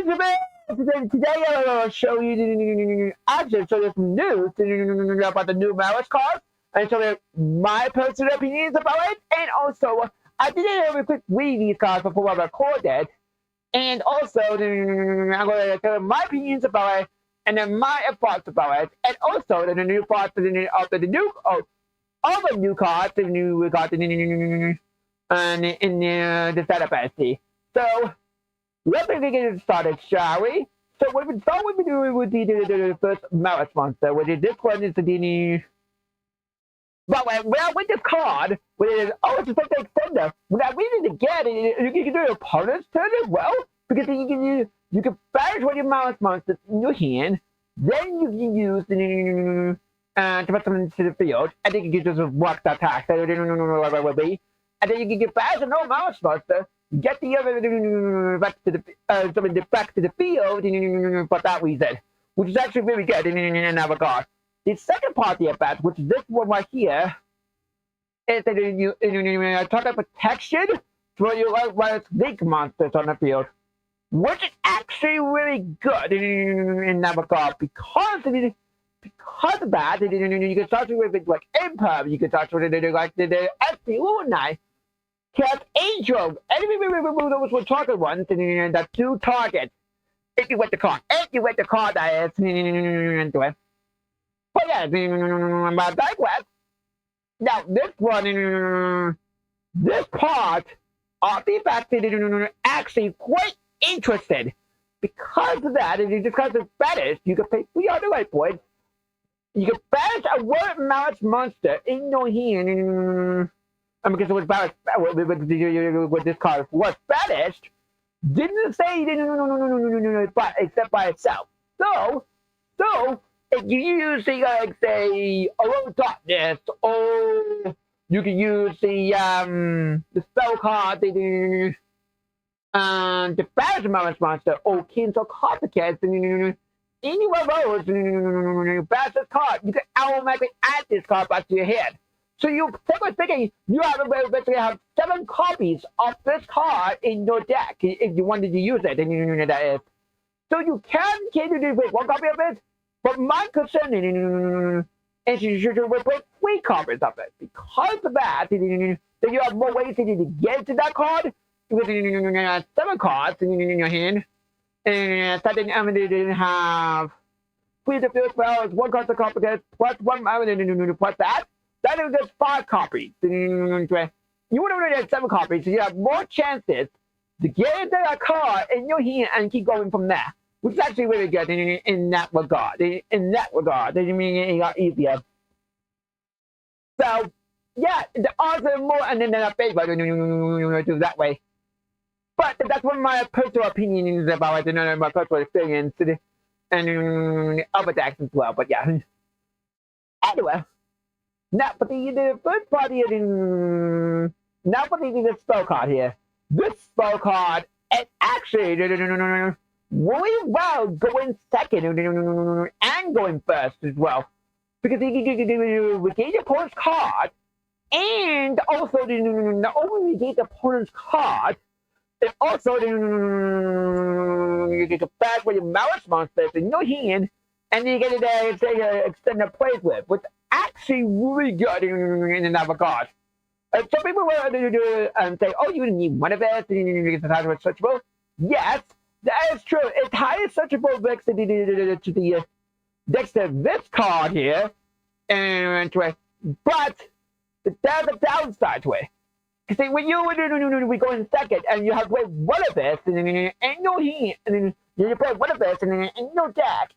Today I'll show you actually show you some news about the new Maris card and show you my personal opinions about it, and also I did a quick read these cards before I recorded, and also I'm going to tell you my opinions about it and then my thoughts about it, and also the new parts of the new all the new cards the new we got in the setup SC. So let's get started, shall we? So what we thought we would do would be the first Maris monster, which is this one is the but with this card, which is it's just like extender. When I read it again, you can do your opponent's turn as well, because you can banish one of your Maris monsters in your hand, then you can use to put them into the field, and then you can just walk the attack. And then you can get back to no Maris monster, get the other back to the field for that reason, which is actually really good in that regard. The second part of the effect, which is this one right here, is that you target protection for your snake monsters on the field, which is actually really good in that regard because of that. You can start with like Imperv, you can start with like the SP Lunai. Cast Angel, enemy those were target ones, and the two targets. If you went the card, that is into it. But yeah, I digress. Now this one, this part of the fact that actually quite interested because of that, and because it's fetish, you can pay 300 white points. You can banish a word Maris monster in your hand. Because it was banished, with this card was banished, didn't say but except by itself. So if you use the like say Alone Darkness, or you can use the spell card, the banish Maris monster, or cancel copycats, any one of those banish this card, you can automatically add this card back to your hand. So you thinking you basically have 7 copies of this card in your deck if you wanted to use it, and that is. So you can do with 1 copy of it, but my concern is you should put 3 copies of it. Because of that, then you have more ways to get to that card with 7 cards in your hand. And so then they didn't have 3 to field spells, 1 card to complicate, plus 1 plus that. That is just 5 copies. You want to have 7 copies, so you have more chances to get into that card in your hand and keep going from there, which is actually really good in that regard. In that regard, I mean, it got easier. So, yeah, the odds are more, and then I favor do that way. But that's what my personal opinion is about it, and my personal experience, and other decks as well. But yeah, anyway. Now, for the first part here, now for the spell card here. This spell card is actually really well going second and going first as well. Because you can regain your opponent's card, and also not only regain the opponent's card, it also you can back with your Maris monsters in your hand, and you get it extended plays with, which actually really good in that regard. Some people will do say, oh, you need one of it, and you can have it searchable. Yes, that is true. It's highly searchable next to this card here, but there's a downside to it. See, when we go in second, and you have to play one of this, and your hand, and you play one of this, and in your deck,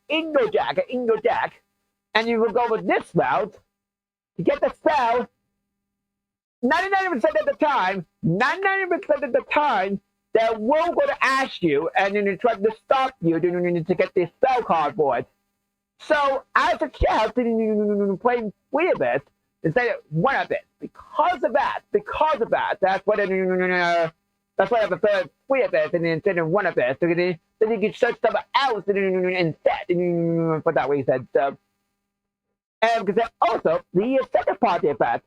and you will go with this route to get the spell. 99% of the time, they will go to ask you, and then they try to stop you to get this spell card board. So I suggest playing 3 of this instead of 1 of it. Because of that, that's what I prefer 3 of this instead of 1 of this. So then you can search something else instead for that reason. So, and because also the second part of that,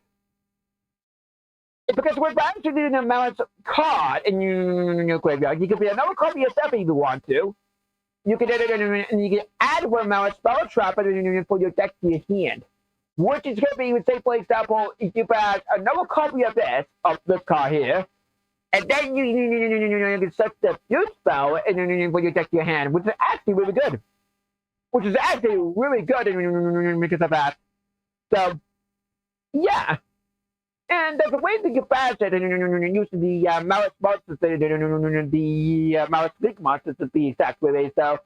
because we're actually doing a Maris card in your graveyard, you can be another copy yourself if you want to. you can add one mouse spell trap for your deck to your hand. Which is going to be, say, for example, if you have another copy of this card here, and then you can set the new spell and put your deck to your hand, which is actually really good. Which is actually really good because of that. So, yeah. And there's a way to get past it using the Malice monsters, the Malice League monsters to be exact with it. So,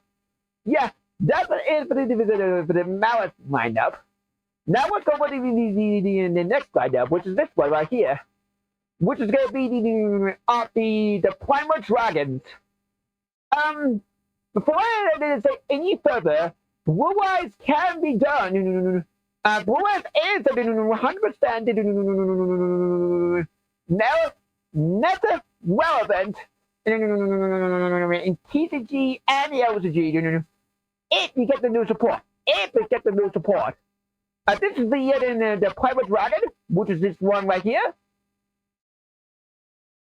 yeah, that's what it is for the Malice lineup. Now let's go for the next lineup, which is this one right here. Which is going to be the Primal Dragons. Before I say any further, Blue Eyes can be done. Blue Eyes is 100% never relevant in TCG and the LCG. If you get the new support. If you get the new support. This is the Private Dragon, which is this one right here.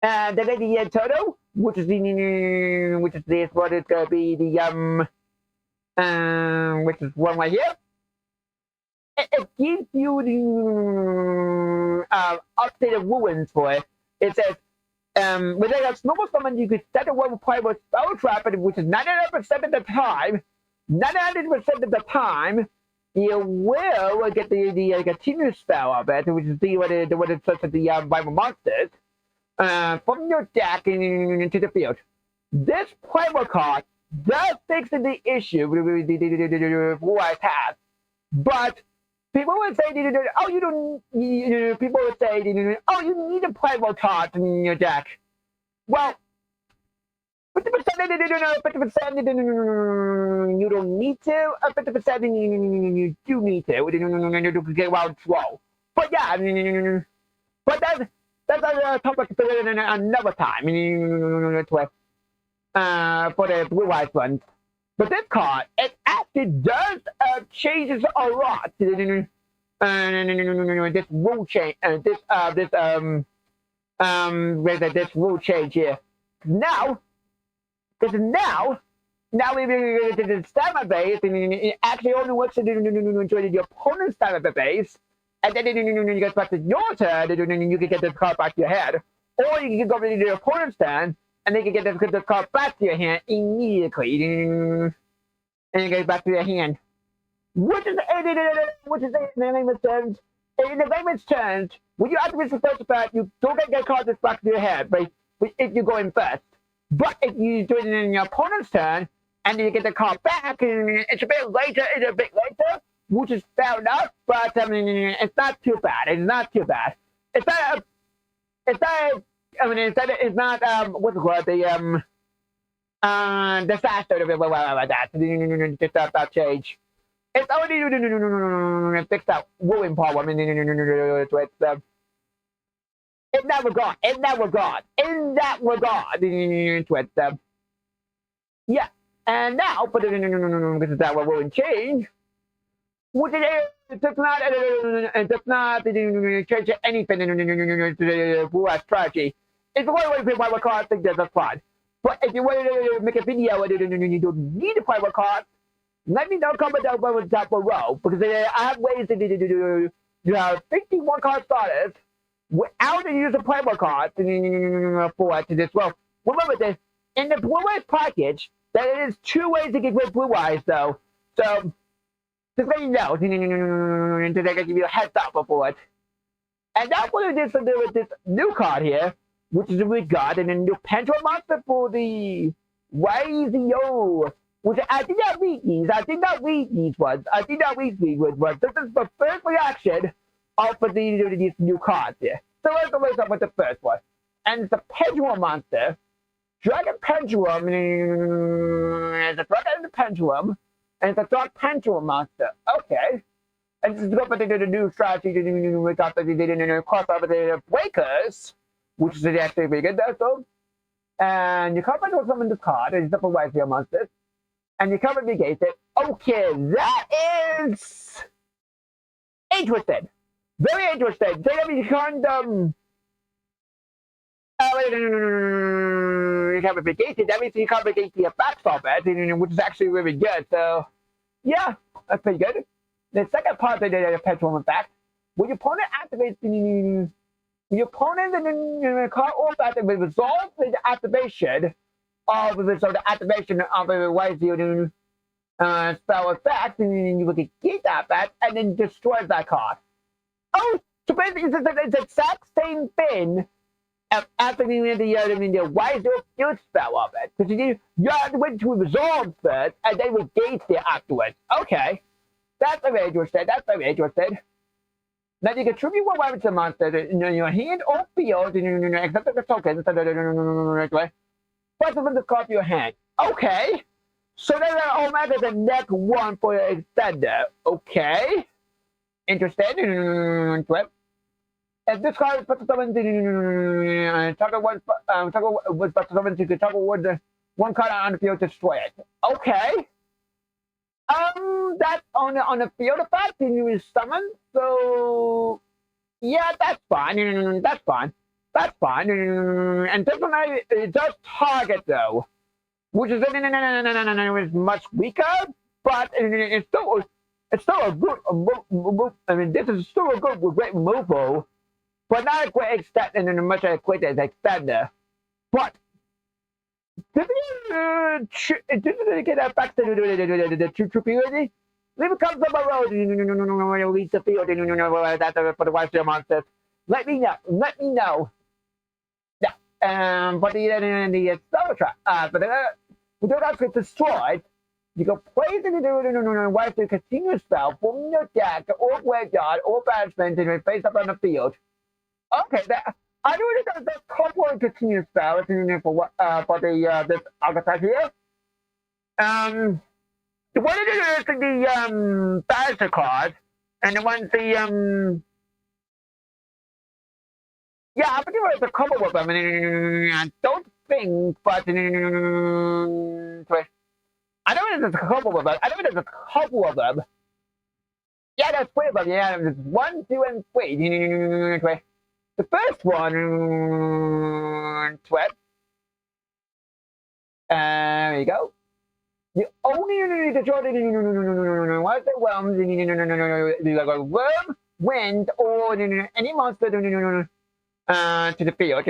And then the Toto, which is this one is gonna be the which is one right here. It gives you the updated ruins for it. It says with a normal summon you could set a one private spell trap, which is 99% of the time. 99% of the time, you will get the continuous spell of it, which is what it says to the rival monsters. From your deck into the field. This primal card does fix the issue Blue Eyes has, but people would say, oh, you don't. People would say, oh, you need a primal card in your deck. Well, 50% you don't need to. 50% you do need to get around troll. But yeah, but that's a topic another time for the Blue Eyes one. But this card, it actually does changes a lot. This rule change, this rule change here. Now, because now if you get the stamina base, it actually only works to your opponent's stamina base. And then you get back to your turn, you can get this card back to your head. Or you can go to your opponent's turn, and they can get this card back to your hand immediately. And you get it back to your hand. Which is the layman's terms. In the layman's terms, when you activate the first effect, you don't get the card back to your head, but if you go in first. But if you do it in your opponent's turn, and you get the card back, it's a bit later, which is fair enough, but it's not too bad. It's not too bad. It's not. What's it called? The disaster. That change. It's only fix that ruin problem. In that regard. Yeah. And now, but this is that ruin change. Which it does not change anything in the Blue Eyes strategy. It's the only way to play private cards, I think that's fine. But if you want to make a video and you don't need a private card, let me know comment down below, because I have ways to have 51 card starters without the use of private cards for this. Well, remember this, in the Blue Eyes package, there is 2 ways to get rid of Blue Eyes though. So just let you know, to give you a heads up before it. And that's what it is to do with this new card here, which is we got, and a new Pendulum Monster for the YUGIOH, which I did not read these. I did not read these ones. This is the first reaction of these new cards here. So let's go with the first one. And it's a Pendulum Monster. Dragon Pendulum, it's a Dragon Pendulum. And it's a Dark Pendulum Monster. Okay. And this is going to the new strategy. We got the cross over the Breakers, which is actually pretty good though. So. And you can't find summon this card. It's up away for your monsters. And you can't negate it. Okay, that is interesting. Very interesting. So that means you can't You can't negate it. That means you can't negate the effects of it, which is actually really good. So, yeah, that's pretty good. The second part of the pendulum effect, when your opponent activates your opponent card or activate resolves the activation of the activation of a YUGIOH spell effect, and you will get that back and then destroy that card. Oh, so basically it's the exact same thing activating the YUGIOH spell of it. Because you have to wait to resolve first and then negate it afterwards. Okay. That's very interesting. That's very interesting. Now you can tribute one weapon to the monster in your hand or field, except for the tokens. Plus them to copy your hand. Okay. So then automatically the next one for your extender. Okay. Interesting. If this card is supposed to summon toggle was supposed to summon, you can toggle one card on the field to destroy it. Okay. That's on the field effect, and you will summon. So yeah, that's fine. That's fine. That's fine. And this one it does target though, which is much weaker, but it's still a good move. I mean, this is still a good great removal, but not a great extent and much as quick as extender. But did you get that back to the true purity? Leave a comment on my road. Release the field. That's for the watch your monsters. Let me know. Let me know. Yeah. But the spell trap. But the not get destroyed. You can place it in watch the continuous spell from your deck or graveyard or banishment and face up on the field. Okay. That. I know there's a couple of continuous spells for the this archetype here. The one is the Bowser card, and the one's the yeah, I think there's a couple of them. I don't think, but I know there's a couple of them. I know there's a couple of them. Yeah, there's three of them. Yeah, there's 1, 2, and 3. The first one, there you go. You only need to draw what's the worm, wind, or any monster to the field.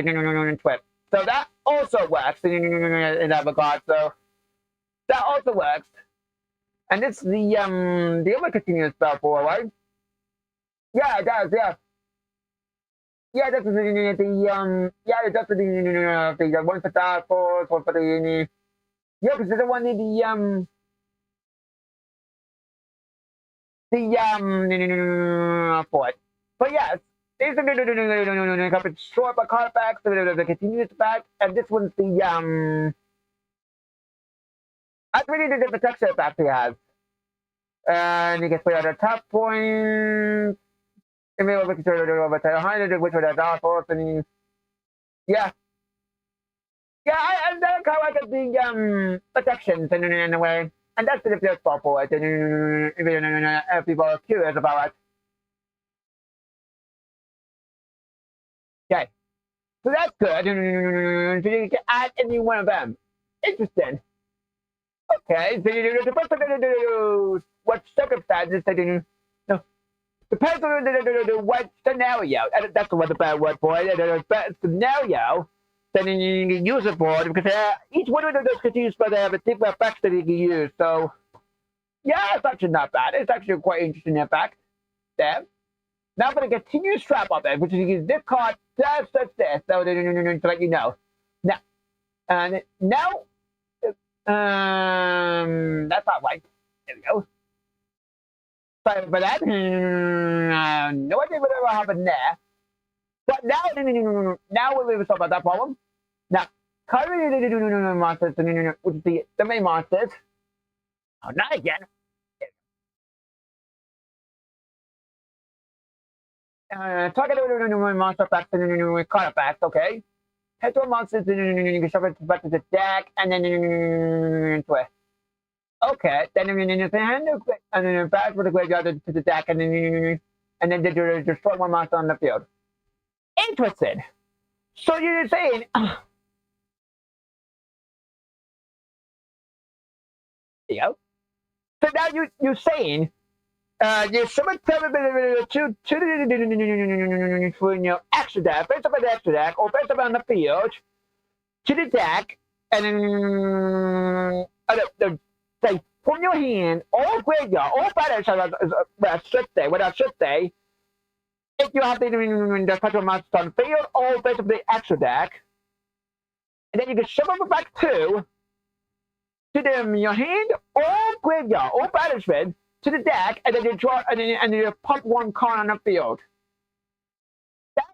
So that also works in that regard. So that also works. And it's the other continuous spell for, right? Yeah, it does, yeah. Yeah, that's the yeah, that's the one for that for the yeah, because the one in the for it. But yes, this is short by card back, so the continuous back, and this one's the I really did the protection effect he has. And you can put out a top point. And maybe we can turn it over to 100, which would have also, and yeah. Yeah, and that's how I get the protections in a way. And that's the first part for it. And people are curious about it. Okay. So that's good. So you can add any one of them. Interesting. Okay. So the first thing what circumstances no. Depends on what scenario. That's the bad word for it. The scenario. Then you can use it for it because each one of those can use, but they have a different effects that you can use. So, yeah, it's actually not bad. It's actually quite interesting effect there. Now for the continuous trap up there, which is this card does such this, so to let you know. Now, now, that's not right. There we go. Sorry for that. No idea whatever happened there. But now we're talk about that problem. Now, currently monsters, which is the main monsters. Oh, not again. Target monster effects and card effects, okay. Head to a monster, you can shove it back to the deck, and then twist. Okay, then hand and then back with the graveyard to the deck, and then destroy one monster on the field. Interesting. So you're saying, you know, so now you're saying, you summon to for extra deck, face up an extra deck, or face up on the field to the deck, and then say from your hand, all graveyard, all batters should say, what I should say, if you have the special monster on the field, or face up the extra deck, and then you can summon it back to them your hand or graveyard or battlefield to the deck, and then you draw and you pump one card on the field. That's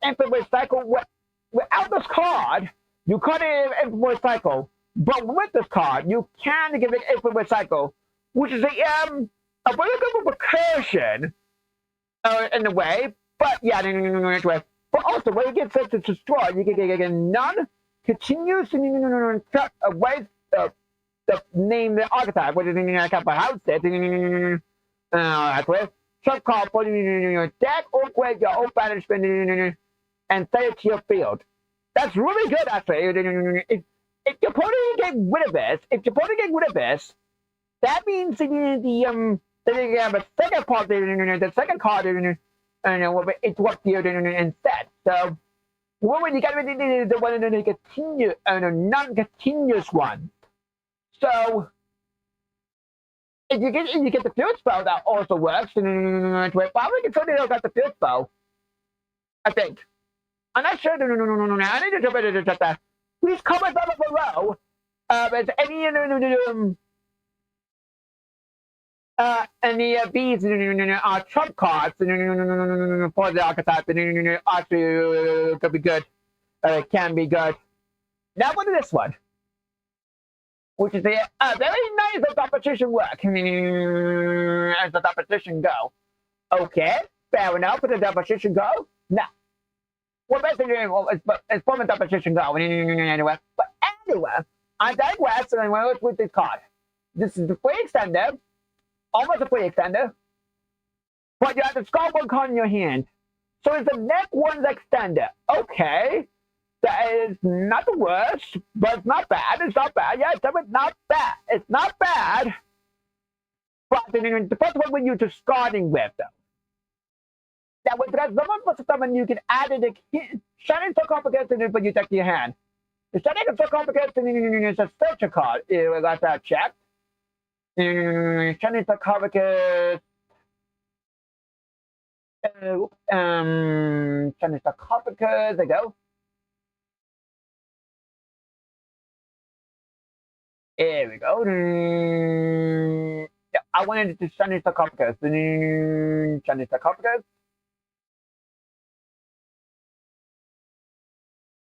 infinite cycle. Without this card, you can't have infinite cycle. But with this card, you can give it infinite cycle, which is a very good recursion in a way. But yeah, but also when you get set to destroy, you can get none continues ways to name the archetype, which is I can't pronounce it. Some call for your deck or graveyard or banishment and say it to your field. That's really good, actually. If your opponent get rid of this, that means that you have a second part, the second card, it's what you instead. So. Well, when you got the one and continue and a non-continuous one. So if you get the field spell, that also works. But we can totally look at the field spell. I think. I'm not sure. I need to check that. Please comment down below. If any of these are trump cards for the archetype, actually could be good. It can be good. Now what is this one? Which is very nice as competition work. As the competition go. Okay, fair enough. As the competition go? No. Well, basically, it's from the competition go. Anyway. But anyway, I digress and I went with this card. This is the free extender. Almost a free extender. But you have to score one card in your hand. So it's the next one's extender. Okay. That is not the worst, but it's not bad. It's not bad. Yeah, it's not bad. It's not bad. But the first one when you're just starting with, though. That was because someone puts someone you can add it. Shining sarcophagus when you take your hand. The shining sarcophagus is a search card. You got that checked. Shining sarcophagus. Shining sarcophagus. There you go. Here we go. Yeah, I wanted to shiny sarcophagus. Shiny sarcophagus.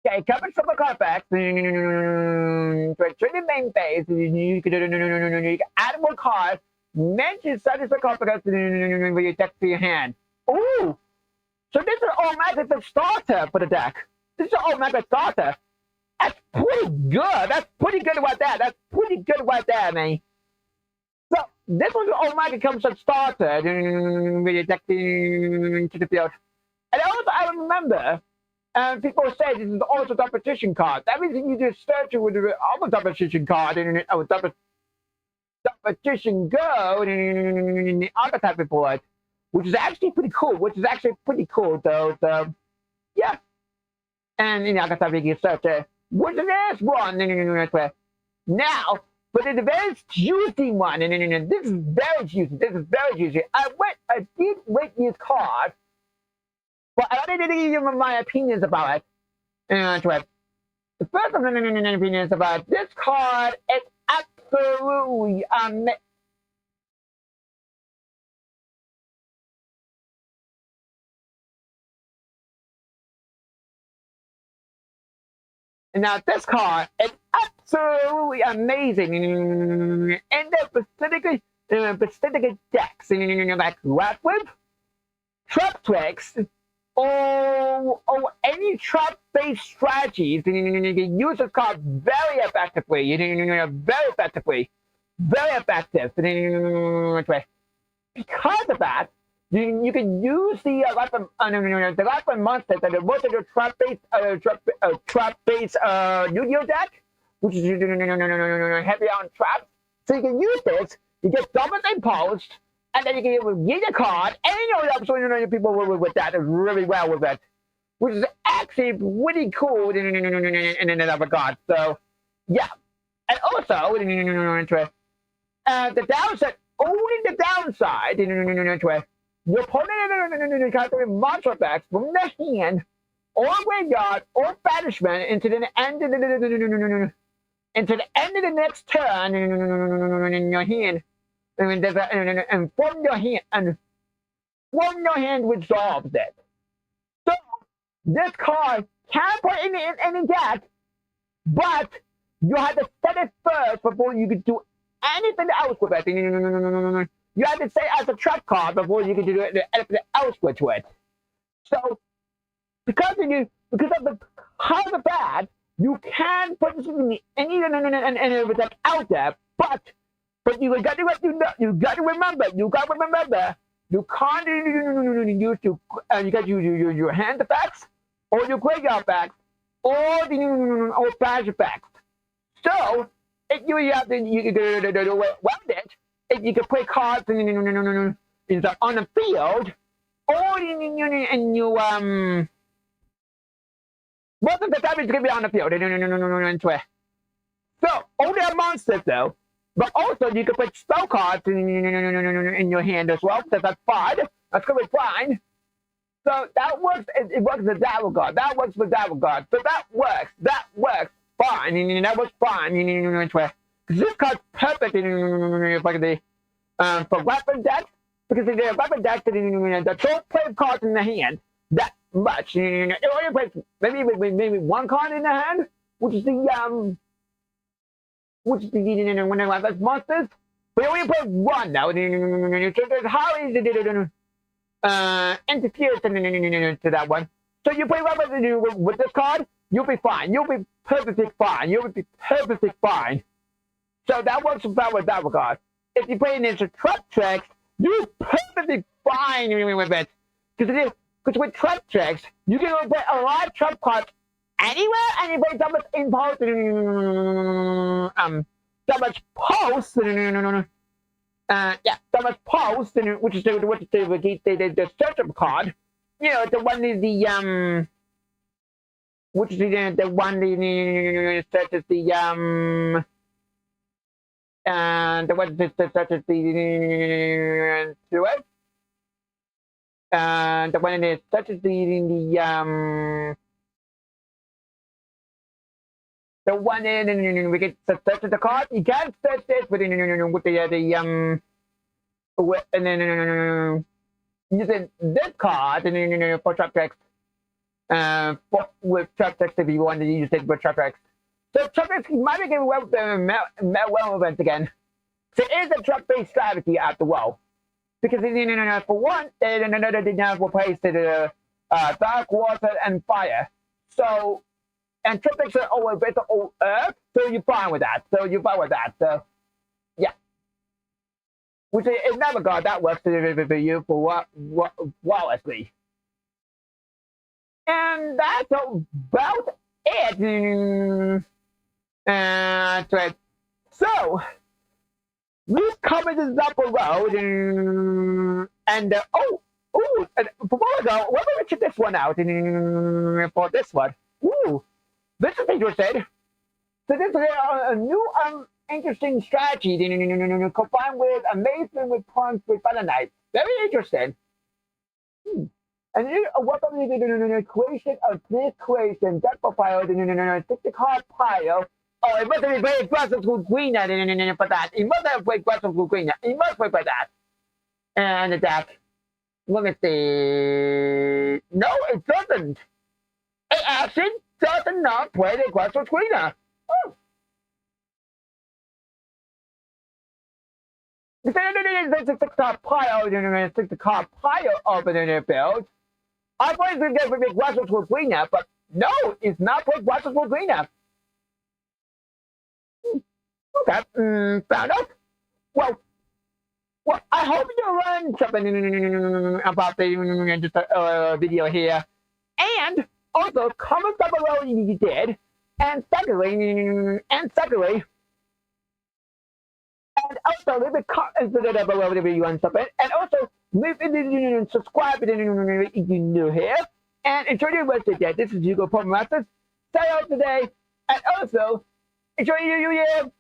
Okay, coverage from the Carfax. To the main phase, you can add more cards. Mention shiny sarcophagus when you text to your hand. Ooh! So this is automatic starter for the deck. This is an automatic starter. That's pretty good. That's pretty good about that. That's pretty good about that, man. So this one automatically comes as starter when you deck to the field. And also, I remember, people say this is also competition card. That means you just search it with the other competition card and competition go in the archetype report, which is actually pretty cool. Though. So yeah, and in the archetype you can search it. Which is this one? Now, but the very juicy one. This is very juicy. I did rate this card, but I didn't give you my opinions about it. The first of my opinions about this card is absolutely amazing. Now this card is absolutely amazing, and the specific decks, like Ratweb, Trap Tricks, or any trap-based strategies, you can use this card very effectively, very effective. Because of that, You can use the weapon monster that are most of your trap based Yu-Gi-Oh deck, which is heavy on traps. So you can use this. You get double imposed, and then you can get a card, and people with that really well with it, which is actually pretty cool in another regard. So yeah, and also the downside, only the downside, your opponent can throw monster effects from the hand or graveyard or banishment into the end of the next turn in your hand, and from your hand resolves it. So this card can put in any deck, but you have to set it first before you can do anything else with it. You have to say as a trap card before you can do anything else with it. So because of the kind of bad, you can put this in everything out there, but you got to remember, you can't use you got to use your hand effects or your graveyard effects or badge effects. So if you have to weld it, if you can play cards on the field, or in you most of the time it's gonna be on the field. So only a monster though. But also you can put spell cards in your hand as well. So that's fine. That's gonna be fine. So that works. It works with that regard. That works with that regard. So that works. That works fine. That works fine. Because this card's perfect for weapon decks. Because if they're weapon decks that don't play cards in the hand that much. It only plays maybe one card in the hand, which is the when they have monsters. We only play one now. So there's how easy to interfere to that one. So you play weapons with this card, you'll be fine. You'll be perfectly fine. You'll be perfectly fine. So that works about with that regard. If you play into trap tracks, you're perfectly fine with it. Because with trap tracks, you can play a lot of trap cards anywhere, and you play so much impulse, so much pulse, so much pulse, which is the search card. The one is the which is the one such as the and the one such as the and the one is such as the one in we get search the card. You can search this with and then using this card for trap text. With trap text if you want to use it with trap text. So trap text might be getting well relevant again. So it is a trap based strategy after all. Because for one, they didn't have replaced the dark water and fire. So and trap text are always based on earth, so you're fine with that. So yeah. Which it never got that works for you for flawlessly. And that's about it. So, this comment is up below. And, before I go, let me check this one out for this one. Ooh, this is interesting. So this is a new interesting strategy combined with amazement with punch with Thunder Knight. Very interesting. And what of the creation of this creation, that profile, 60 card pile. Oh, it must have been very aggressive to green for that. It must have been aggressive to green. It must be for that. And attack. Let me see. No, it doesn't. It actually does not play the aggressive screener. Oh. Instead of the 6-card pile, 60-card pile over in their build. I thought it was going to be aggressive with greener, but no, it's not for aggressive with greener. Okay, found out. Well, Well, I hope you learned something about the video here. And also, comment down below if you did. And secondly, and also leave a comment down below whatever you want something. And also, leave subscribe if you're new here. And enjoy your rest of the day. This is Hugo Masters. Stay out today. And also, enjoy your new year.